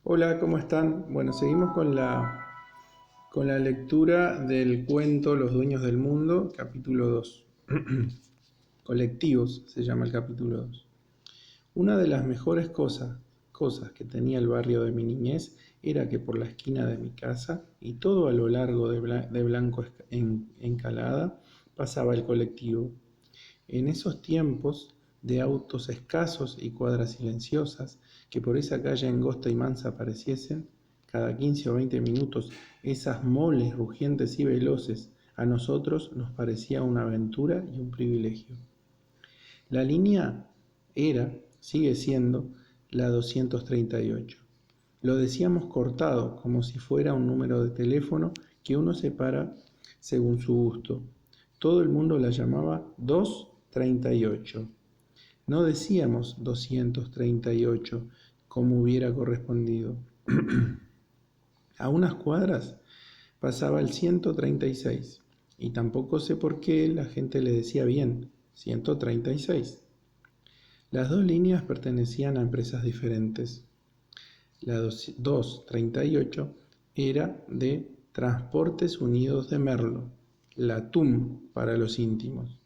Hola, ¿cómo están? Bueno, seguimos con la lectura del cuento Los Dueños del Mundo, capítulo 2. Colectivos se llama el capítulo 2. Una de las mejores cosas que tenía el barrio de mi niñez era que por la esquina de mi casa y todo a lo largo de Blanco Encalada pasaba el colectivo. En esos tiempos de autos escasos y cuadras silenciosas, que por esa calle angosta y mansa apareciesen, cada 15 o 20 minutos, esas moles rugientes y veloces, a nosotros nos parecía una aventura y un privilegio. La línea sigue siendo, la 238. Lo decíamos cortado, como si fuera un número de teléfono que uno separa según su gusto. Todo el mundo la llamaba 238. No decíamos 238 como hubiera correspondido. A unas cuadras pasaba el 136 y tampoco sé por qué la gente le decía bien 136. Las dos líneas pertenecían a empresas diferentes. La 238 era de Transportes Unidos de Merlo, la TUM para los íntimos.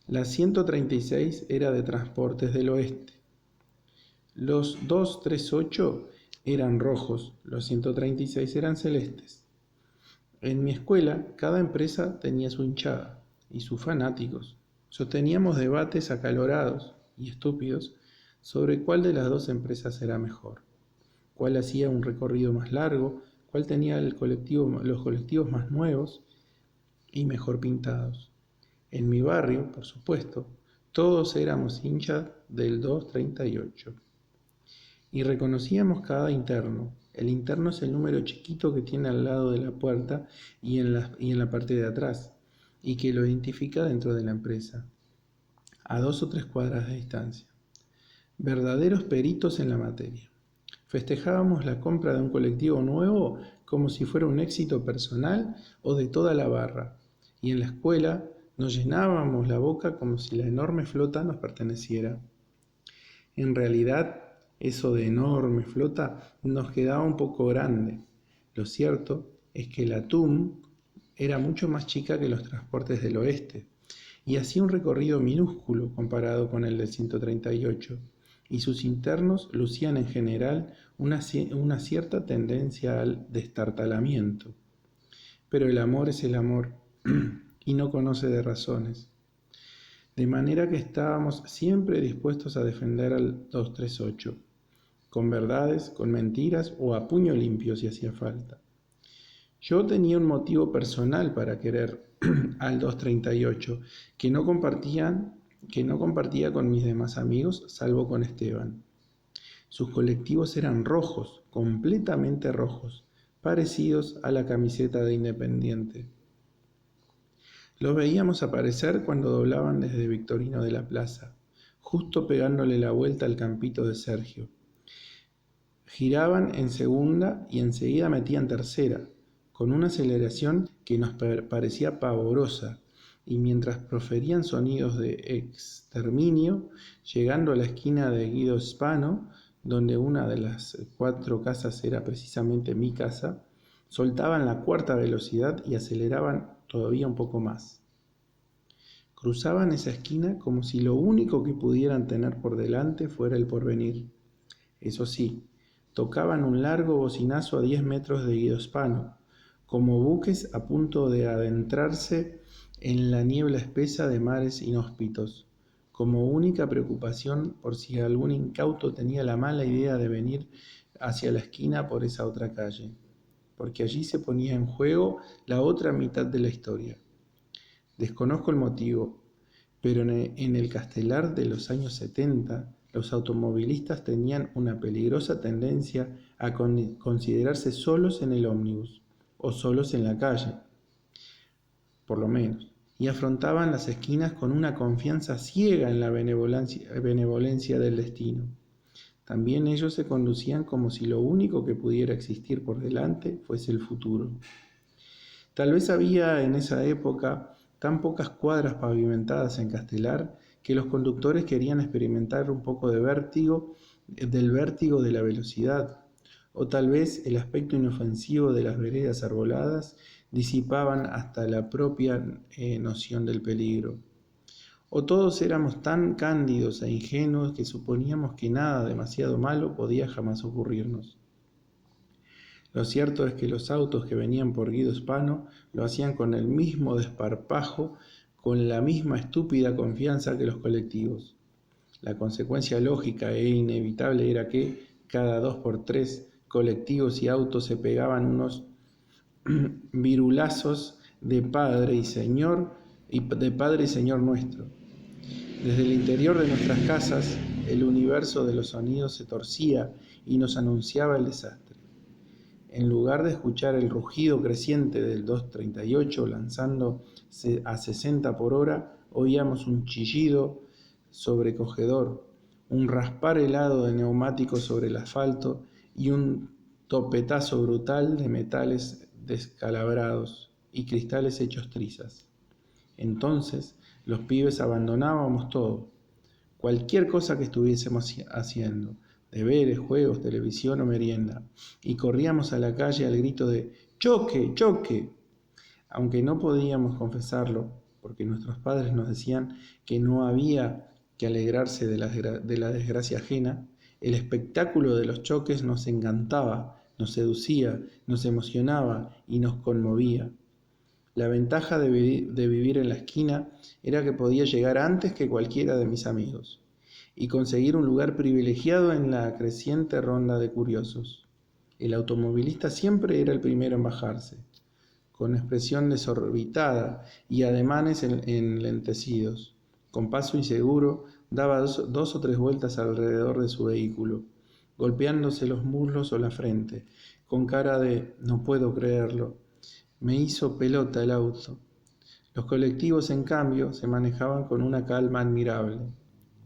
La 136 era de Transportes del Oeste. Los 238 eran rojos, los 136 eran celestes. En mi escuela, cada empresa tenía su hinchada y sus fanáticos. Sosteníamos debates acalorados y estúpidos sobre cuál de las dos empresas era mejor, cuál hacía un recorrido más largo, cuál tenía los colectivos más nuevos y mejor pintados. En mi barrio, por supuesto, todos éramos hinchas del 238 y reconocíamos cada interno. El interno es el número chiquito que tiene al lado de la puerta y en la parte de atrás, y que lo identifica dentro de la empresa, a 2 o 3 cuadras de distancia. Verdaderos peritos en la materia. Festejábamos la compra de un colectivo nuevo como si fuera un éxito personal o de toda la barra, y en la escuela nos llenábamos la boca como si la enorme flota nos perteneciera. En realidad, eso de enorme flota nos quedaba un poco grande. Lo cierto es que la TUM era mucho más chica que los transportes del oeste y hacía un recorrido minúsculo comparado con el del 138, y sus internos lucían en general una cierta tendencia al destartalamiento. Pero el amor es el amor y no conoce de razones. De manera que estábamos siempre dispuestos a defender al 238, con verdades, con mentiras o a puño limpio si hacía falta. Yo tenía un motivo personal para querer al 238 que no compartía con mis demás amigos, salvo con Esteban. Sus colectivos eran rojos, completamente rojos, parecidos a la camiseta de Independiente. Los veíamos aparecer cuando doblaban desde Victorino de la Plaza, justo pegándole la vuelta al campito de Sergio. Giraban en segunda y enseguida metían tercera, con una aceleración que nos parecía pavorosa, y mientras proferían sonidos de exterminio, llegando a la esquina de Guido Hispano, donde una de las 4 casas era precisamente mi casa, soltaban la cuarta velocidad y aceleraban todavía un poco más. Cruzaban esa esquina como si lo único que pudieran tener por delante fuera el porvenir. Eso sí, tocaban un largo bocinazo a 10 metros de Guido Hispano, como buques a punto de adentrarse en la niebla espesa de mares inhóspitos, como única preocupación por si algún incauto tenía la mala idea de venir hacia la esquina por esa otra calle, porque allí se ponía en juego la otra mitad de la historia. Desconozco el motivo, pero en el Castelar de los años 70, los automovilistas tenían una peligrosa tendencia a considerarse solos en el ómnibus, o solos en la calle, por lo menos, y afrontaban las esquinas con una confianza ciega en la benevolencia del destino. También ellos se conducían como si lo único que pudiera existir por delante fuese el futuro. Tal vez había en esa época tan pocas cuadras pavimentadas en Castelar que los conductores querían experimentar un poco del vértigo de la velocidad, o tal vez el aspecto inofensivo de las veredas arboladas disipaban hasta la propia noción del peligro. O todos éramos tan cándidos e ingenuos que suponíamos que nada demasiado malo podía jamás ocurrirnos. Lo cierto es que los autos que venían por Guido Hispano lo hacían con el mismo desparpajo, con la misma estúpida confianza que los colectivos. La consecuencia lógica e inevitable era que, cada 2 por 3, colectivos y autos se pegaban unos virulazos de Padre y Señor nuestro. Desde el interior de nuestras casas, el universo de los sonidos se torcía y nos anunciaba el desastre. En lugar de escuchar el rugido creciente del 238 lanzándose a 60 por hora, oíamos un chillido sobrecogedor, un raspar helado de neumáticos sobre el asfalto y un topetazo brutal de metales descalabrados y cristales hechos trizas. Entonces, los pibes abandonábamos todo, cualquier cosa que estuviésemos haciendo, deberes, juegos, televisión o merienda, y corríamos a la calle al grito de ¡choque, choque! Aunque no podíamos confesarlo, porque nuestros padres nos decían que no había que alegrarse de la desgracia ajena, el espectáculo de los choques nos encantaba, nos seducía, nos emocionaba y nos conmovía. La ventaja de vivir en la esquina era que podía llegar antes que cualquiera de mis amigos y conseguir un lugar privilegiado en la creciente ronda de curiosos. El automovilista siempre era el primero en bajarse, con expresión desorbitada y ademanes enlentecidos. Con paso inseguro, daba dos o tres vueltas alrededor de su vehículo, golpeándose los muslos o la frente, con cara de «no puedo creerlo, me hizo pelota el auto». Los colectivos, en cambio, se manejaban con una calma admirable.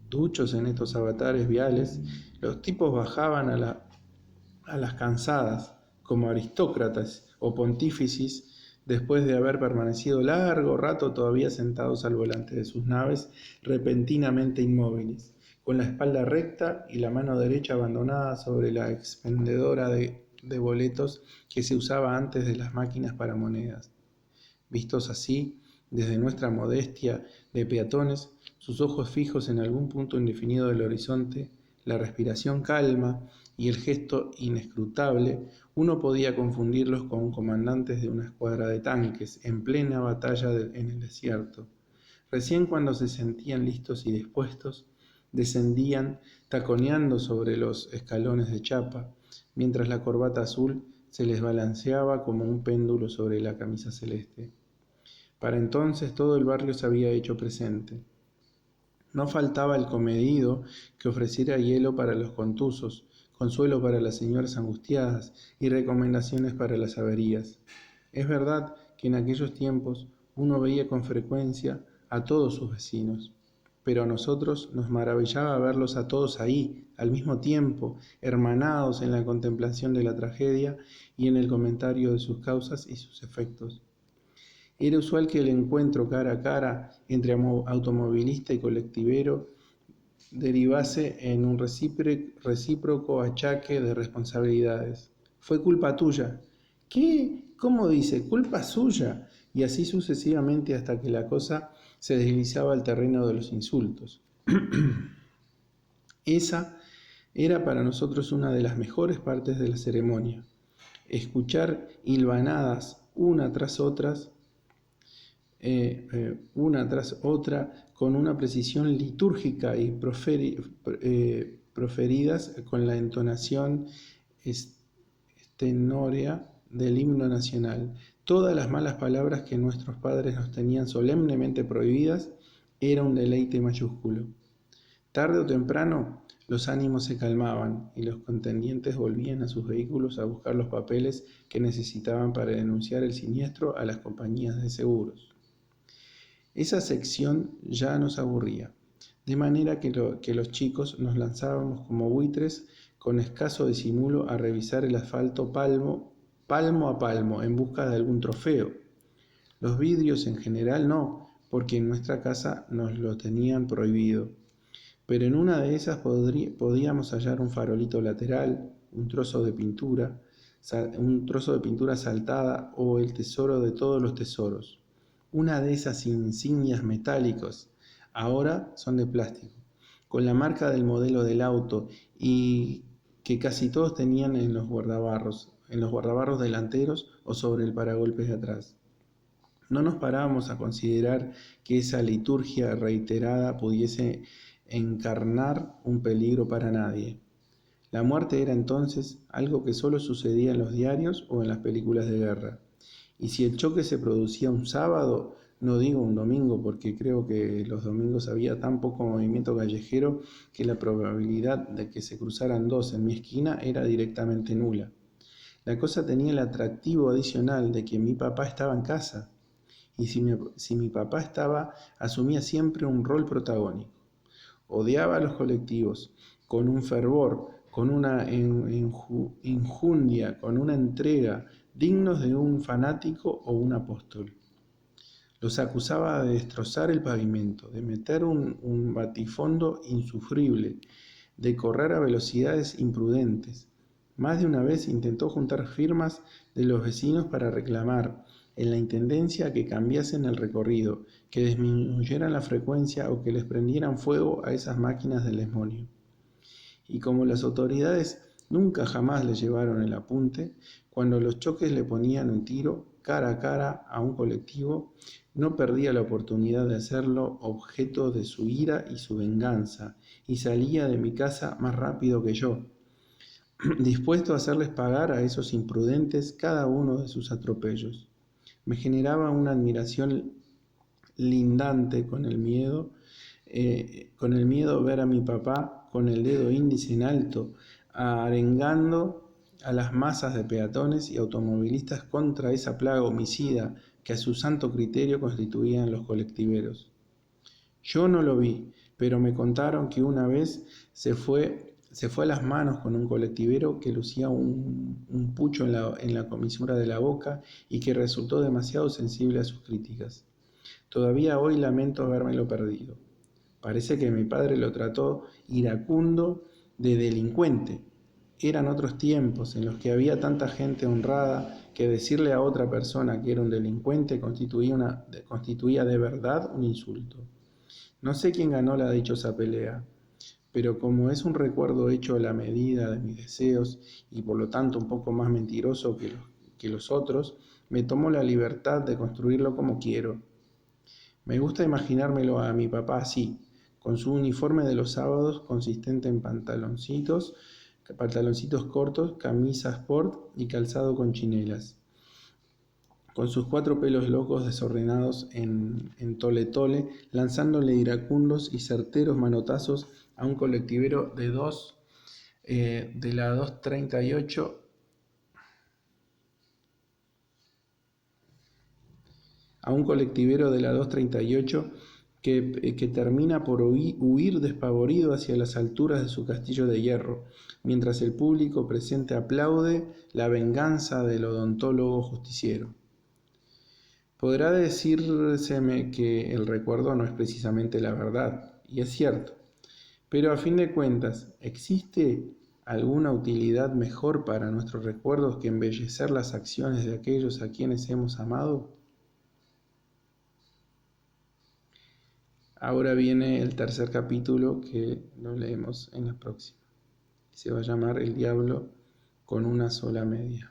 Duchos en estos avatares viales, los tipos bajaban a las cansadas, como aristócratas o pontífices, después de haber permanecido largo rato todavía sentados al volante de sus naves, repentinamente inmóviles, con la espalda recta y la mano derecha abandonada sobre la expendedora de boletos que se usaba antes de las máquinas para monedas. Vistos así, desde nuestra modestia de peatones, sus ojos fijos en algún punto indefinido del horizonte, la respiración calma y el gesto inescrutable, uno podía confundirlos con comandantes de una escuadra de tanques en plena batalla en el desierto. Recién cuando se sentían listos y dispuestos, descendían taconeando sobre los escalones de chapa, mientras la corbata azul se les balanceaba como un péndulo sobre la camisa celeste. Para entonces todo el barrio se había hecho presente. No faltaba el comedido que ofreciera hielo para los contusos, consuelo para las señoras angustiadas y recomendaciones para las averías. Es verdad que en aquellos tiempos uno veía con frecuencia a todos sus vecinos, pero a nosotros nos maravillaba verlos a todos ahí, al mismo tiempo, hermanados en la contemplación de la tragedia y en el comentario de sus causas y sus efectos. Era usual que el encuentro cara a cara entre automovilista y colectivero derivase en un recíproco achaque de responsabilidades. «Fue culpa tuya». «¿Qué? ¿Cómo dice? ¿Culpa suya?» Y así sucesivamente hasta que la cosa se deslizaba al terreno de los insultos. Esa era para nosotros una de las mejores partes de la ceremonia. Escuchar hilvanadas una tras otra, con una precisión litúrgica y proferidas con la entonación estenórea del himno nacional. Todas las malas palabras que nuestros padres nos tenían solemnemente prohibidas era un deleite mayúsculo. Tarde o temprano los ánimos se calmaban y los contendientes volvían a sus vehículos a buscar los papeles que necesitaban para denunciar el siniestro a las compañías de seguros. Esa sección ya nos aburría, de manera que los chicos nos lanzábamos como buitres con escaso disimulo a revisar el asfalto palmo a palmo en busca de algún trofeo. Los vidrios en general no, porque en nuestra casa nos lo tenían prohibido, pero en una de esas podíamos hallar un farolito lateral, un trozo de pintura, un trozo de pintura saltada o el tesoro de todos los tesoros. Una de esas insignias metálicas ahora son de plástico, con la marca del modelo del auto y que casi todos tenían en los guardabarros delanteros o sobre el paragolpes de atrás. No nos parábamos a considerar que esa liturgia reiterada pudiese encarnar un peligro para nadie. La muerte era entonces algo que solo sucedía en los diarios o en las películas de guerra. Y si el choque se producía un sábado, no digo un domingo, porque creo que los domingos había tan poco movimiento callejero que la probabilidad de que se cruzaran dos en mi esquina era directamente nula. La cosa tenía el atractivo adicional de que mi papá estaba en casa. Y si mi papá estaba, asumía siempre un rol protagónico. Odiaba a los colectivos, con un fervor, con una injundia, con una entrega, dignos de un fanático o un apóstol. Los acusaba de destrozar el pavimento, de meter un batifondo insufrible, de correr a velocidades imprudentes. Más de una vez intentó juntar firmas de los vecinos para reclamar en la intendencia que cambiasen el recorrido, que disminuyeran la frecuencia o que les prendieran fuego a esas máquinas del demonio. Y como las autoridades nunca jamás le llevaron el apunte, cuando los choques le ponían un tiro cara a cara a un colectivo, no perdía la oportunidad de hacerlo objeto de su ira y su venganza, y salía de mi casa más rápido que yo, dispuesto a hacerles pagar a esos imprudentes cada uno de sus atropellos. Me generaba una admiración lindante con el miedo ver a mi papá con el dedo índice en alto, arengando a las masas de peatones y automovilistas contra esa plaga homicida que a su santo criterio constituían los colectiveros. Yo no lo vi, pero me contaron que una vez se fue a las manos con un colectivero que lucía un pucho en la comisura de la boca y que resultó demasiado sensible a sus críticas. Todavía hoy lamento habérmelo perdido. Parece que mi padre lo trató iracundo de delincuente. Eran otros tiempos en los que había tanta gente honrada que decirle a otra persona que era un delincuente constituía de verdad un insulto. No sé quién ganó la dichosa pelea, pero como es un recuerdo hecho a la medida de mis deseos y por lo tanto un poco más mentiroso que los otros, me tomo la libertad de construirlo como quiero. Me gusta imaginármelo a mi papá así, con su uniforme de los sábados consistente en pantaloncitos cortos, camisa sport y calzado con chinelas, con sus 4 pelos locos desordenados en tole-tole, lanzándole iracundos y certeros manotazos a un colectivero de la 238 que termina por huir despavorido hacia las alturas de su castillo de hierro, mientras el público presente aplaude la venganza del odontólogo justiciero. Podrá decírseme que el recuerdo no es precisamente la verdad, y es cierto, pero a fin de cuentas, ¿existe alguna utilidad mejor para nuestros recuerdos que embellecer las acciones de aquellos a quienes hemos amado? Ahora viene el tercer capítulo que lo leemos en la próxima. Se va a llamar El diablo con una sola media.